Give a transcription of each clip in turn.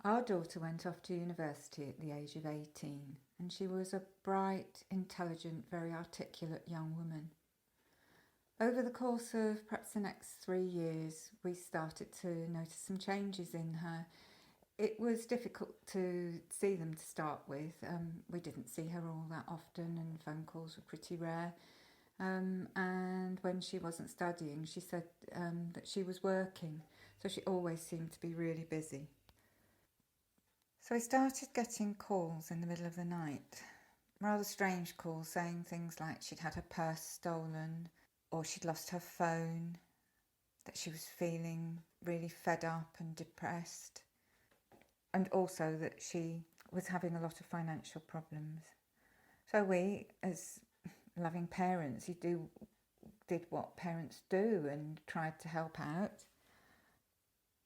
Our daughter went off to university at the age of 18, and she was a bright, intelligent, very articulate young woman. Over the course of perhaps the next 3 years, we started to notice some changes in her. It was difficult to see them to start with. We didn't see her all that often, and phone calls were pretty rare. And when she wasn't studying, she said that she was working, so she always seemed to be really busy. So I started getting calls in the middle of the night, rather strange calls saying things like she'd had her purse stolen, or she'd lost her phone, that she was feeling really fed up and depressed, and also that she was having a lot of financial problems. So we, as loving parents, did what parents do and tried to help out.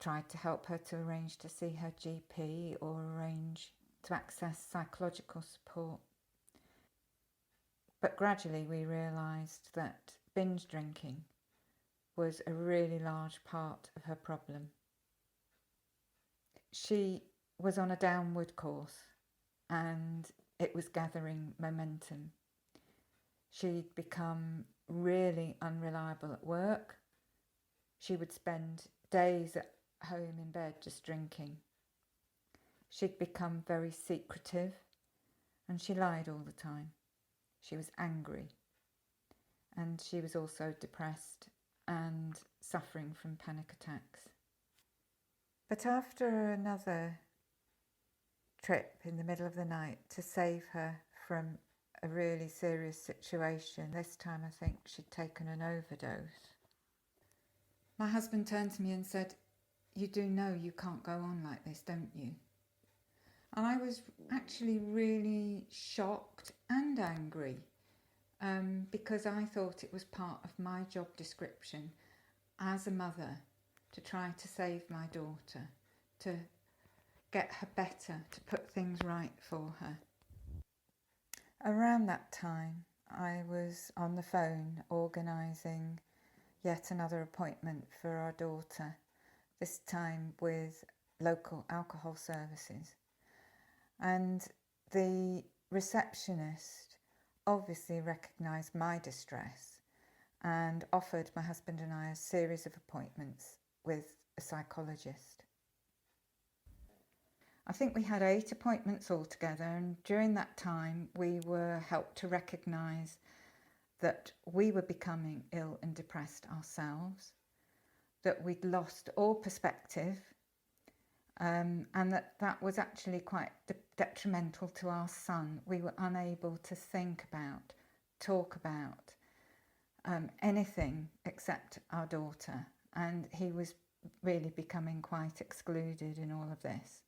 Tried to help her to arrange to see her GP or arrange to access psychological support. But gradually we realised that binge drinking was a really large part of her problem. She was on a downward course and it was gathering momentum. She'd become really unreliable at work. She would spend days at home in bed just drinking. She'd become very secretive and she lied all the time. She was angry and she was also depressed and suffering from panic attacks. But after another trip in the middle of the night to save her from a really serious situation, this time I think she'd taken an overdose, my husband turned to me and said, "You do know you can't go on like this, don't you?" And I was actually really shocked and angry because I thought it was part of my job description as a mother to try to save my daughter, to get her better, to put things right for her. Around that time, I was on the phone organising yet another appointment for our daughter, this time with local alcohol services. And the receptionist obviously recognised my distress and offered my husband and I a series of appointments with a psychologist. I think we had 8 appointments altogether, and during that time we were helped to recognise that we were becoming ill and depressed ourselves, that we'd lost all perspective, and that was actually quite detrimental to our son. We were unable to think about, talk about anything except our daughter, and he was really becoming quite excluded in all of this.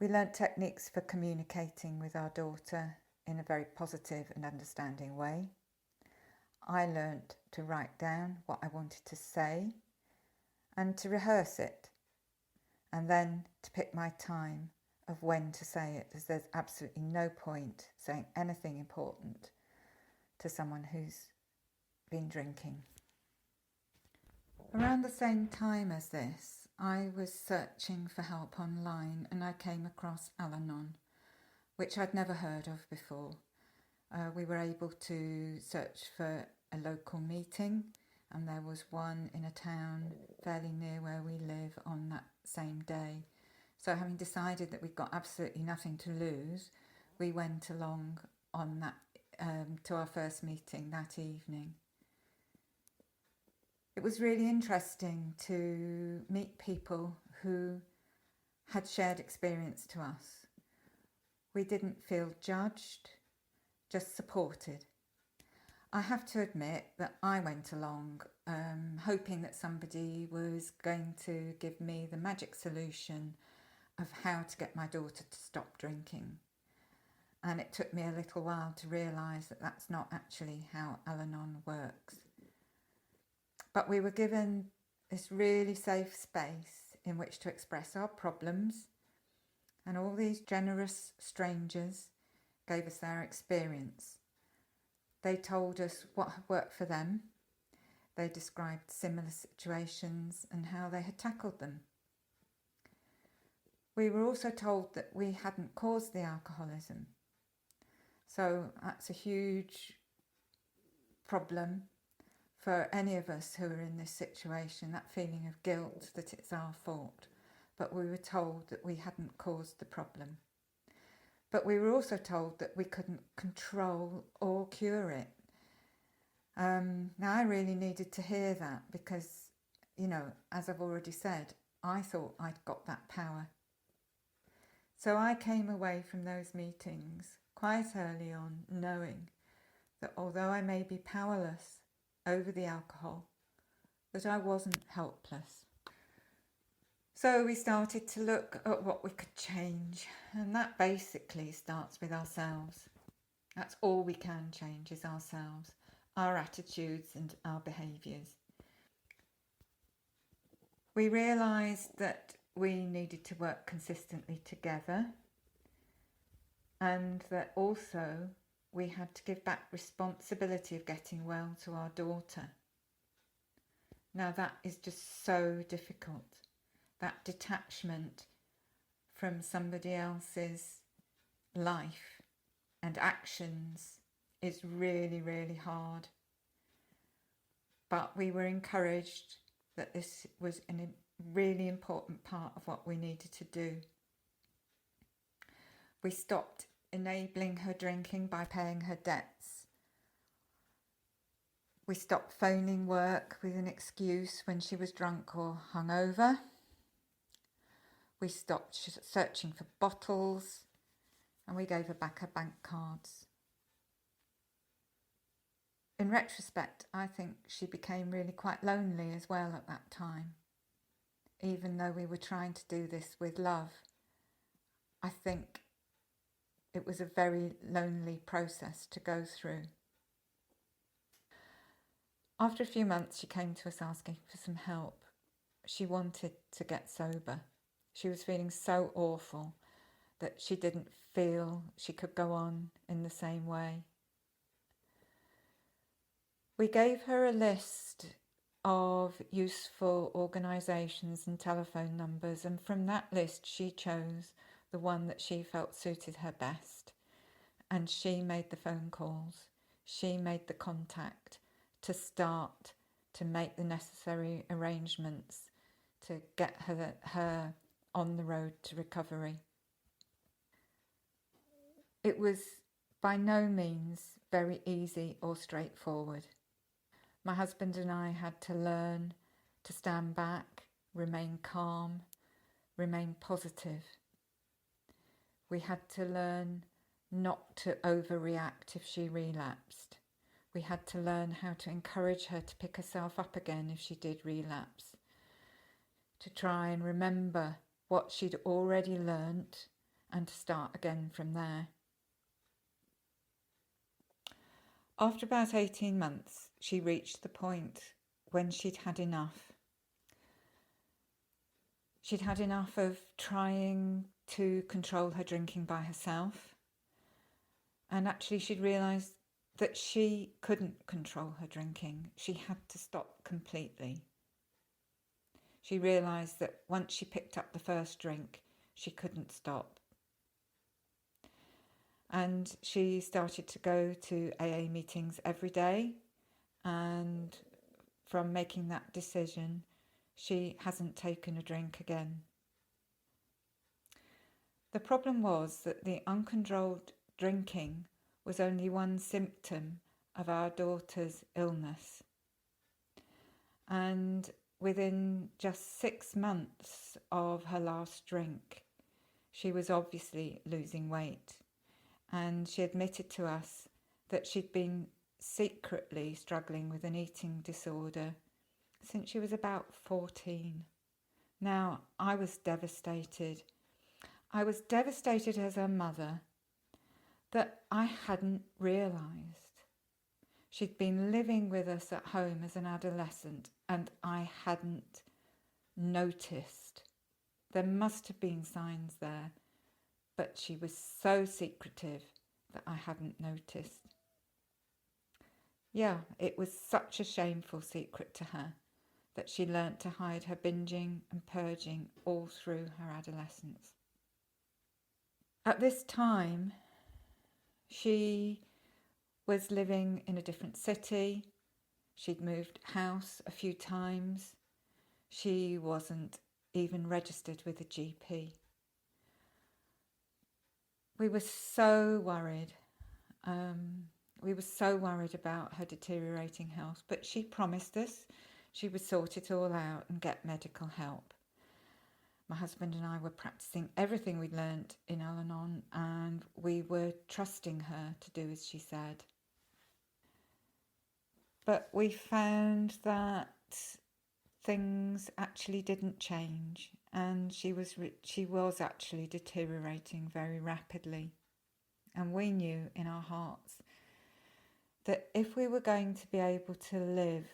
We learnt techniques for communicating with our daughter in a very positive and understanding way. I learnt to write down what I wanted to say and to rehearse it, and then to pick my time of when to say it, as there's absolutely no point saying anything important to someone who's been drinking. Around the same time as this, I was searching for help online and I came across Al-Anon, which I'd never heard of before. We were able to search for a local meeting, and there was one in a town fairly near where we live on that same day. So having decided that we'd got absolutely nothing to lose, we went along on that to our first meeting that evening. It was really interesting to meet people who had shared experience to us. We didn't feel judged, just supported. I have to admit that I went along hoping that somebody was going to give me the magic solution of how to get my daughter to stop drinking. And it took me a little while to realise that that's not actually how Al-Anon works. But we were given this really safe space in which to express our problems, and all these generous strangers gave us their experience. They told us what had worked for them. They described similar situations and how they had tackled them. We were also told that we hadn't caused the alcoholism. So that's a huge problem for any of us who are in this situation, that feeling of guilt that it's our fault. But we were told that we hadn't caused the problem. But we were also told that we couldn't control or cure it. Now, I really needed to hear that because, as I've already said, I thought I'd got that power. So I came away from those meetings quite early on knowing that although I may be powerless over the alcohol, that I wasn't helpless. So we started to look at what we could change, and that basically starts with ourselves. That's all we can change is ourselves, our attitudes and our behaviours. We realised that we needed to work consistently together, and that also we had to give back responsibility of getting well to our daughter. Now that is just so difficult. That detachment from somebody else's life and actions is really, really hard. But we were encouraged that this was a really important part of what we needed to do. We stopped enabling her drinking by paying her debts. We stopped phoning work with an excuse when she was drunk or hungover. We stopped searching for bottles, and we gave her back her bank cards. In retrospect, I think she became really quite lonely as well at that time. Even though we were trying to do this with love, I think it was a very lonely process to go through. After a few months, she came to us asking for some help. She wanted to get sober. She was feeling so awful that she didn't feel she could go on in the same way. We gave her a list of useful organisations and telephone numbers, and from that list she chose the one that she felt suited her best, and she made the phone calls. She made the contact to start to make the necessary arrangements to get her on the road to recovery. It was by no means very easy or straightforward. My husband and I had to learn to stand back, remain calm, remain positive. We had to learn not to overreact if she relapsed. We had to learn how to encourage her to pick herself up again if she did relapse, to try and remember what she'd already learnt and to start again from there. After about 18 months, she reached the point when she'd had enough. She'd had enough of trying to control her drinking by herself, and actually she'd realised that she couldn't control her drinking. She had to stop completely. She realised that once she picked up the first drink, she couldn't stop. And she started to go to AA meetings every day, and from making that decision, she hasn't taken a drink again. The problem was that the uncontrolled drinking was only one symptom of our daughter's illness. And within just 6 months of her last drink, she was obviously losing weight. And she admitted to us that she'd been secretly struggling with an eating disorder since she was about 14. Now, I was devastated. I was devastated as her mother that I hadn't realised. She'd been living with us at home as an adolescent and I hadn't noticed. There must have been signs there, but she was so secretive that I hadn't noticed. Yeah, it was such a shameful secret to her that she learnt to hide her binging and purging all through her adolescence. At this time, she was living in a different city. She'd moved house a few times. She wasn't even registered with a GP. We were so worried. We were so worried about her deteriorating health, but she promised us she would sort it all out and get medical help. My husband and I were practicing everything we'd learnt in Al-Anon, and we were trusting her to do as she said. But we found that things actually didn't change, and she was actually deteriorating very rapidly. And we knew in our hearts that if we were going to be able to live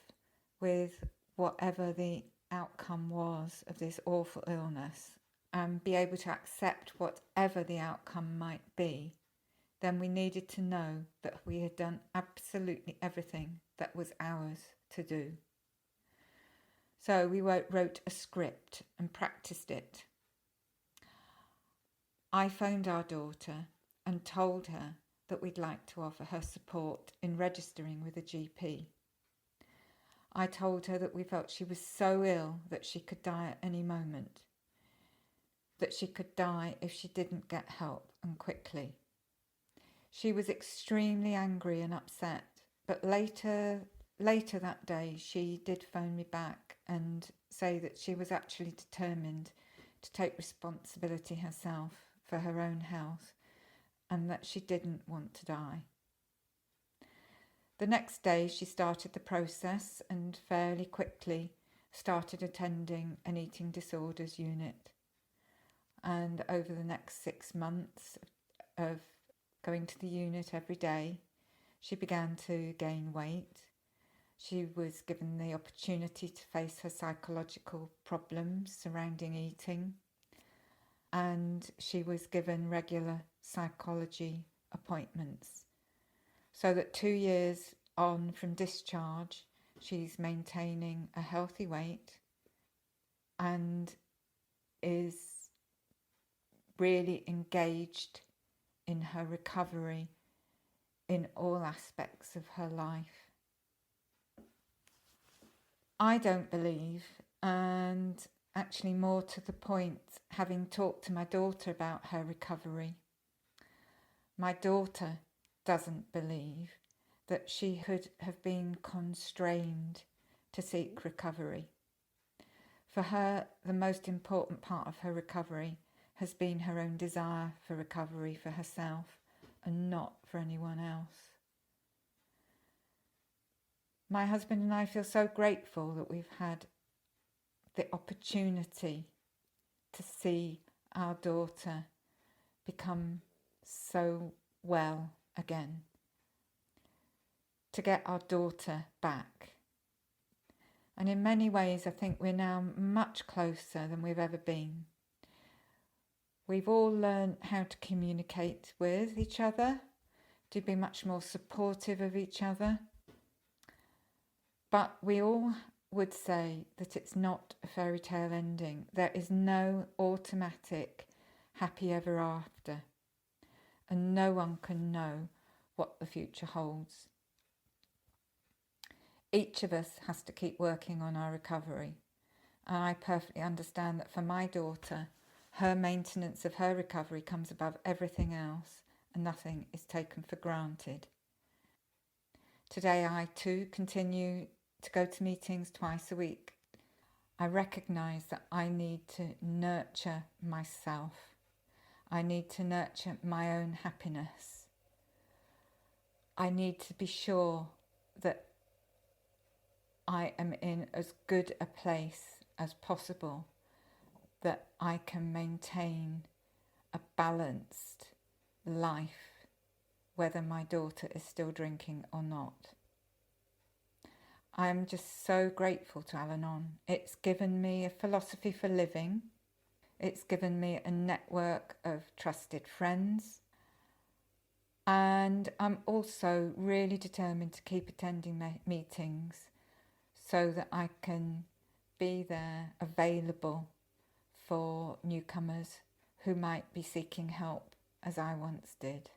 with whatever the outcome was of this awful illness and be able to accept whatever the outcome might be, then we needed to know that we had done absolutely everything that was ours to do. So we wrote a script and practiced it. I phoned our daughter and told her that we'd like to offer her support in registering with a GP. I told her that we felt she was so ill that she could die at any moment, that she could die if she didn't get help and quickly. She was extremely angry and upset, but later that day she did phone me back and say that she was actually determined to take responsibility herself for her own health and that she didn't want to die. The next day she started the process and fairly quickly started attending an eating disorders unit. And over the next 6 months of going to the unit every day, she began to gain weight. She was given the opportunity to face her psychological problems surrounding eating, and she was given regular psychology appointments, so that 2 years on from discharge, she's maintaining a healthy weight and is really engaged in her recovery in all aspects of her life. I don't believe, and actually more to the point, having talked to my daughter about her recovery, my daughter doesn't believe that she could have been constrained to seek recovery. For her, the most important part of her recovery has been her own desire for recovery for herself and not for anyone else. My husband and I feel so grateful that we've had the opportunity to see our daughter become so well again, to get our daughter back. And in many ways, I think we're now much closer than we've ever been. We've all learned how to communicate with each other, to be much more supportive of each other. But we all would say that it's not a fairy tale ending. There is no automatic happy ever after, and no one can know what the future holds. Each of us has to keep working on our recovery, and I perfectly understand that for my daughter, her maintenance of her recovery comes above everything else, and nothing is taken for granted. Today I too continue to go to meetings twice a week. I recognise that I need to nurture myself. I need to nurture my own happiness. I need to be sure that I am in as good a place as possible, that I can maintain a balanced life, whether my daughter is still drinking or not. I'm just so grateful to Al-Anon. It's given me a philosophy for living. It's given me a network of trusted friends. And I'm also really determined to keep attending meetings so that I can be there available for newcomers who might be seeking help as I once did.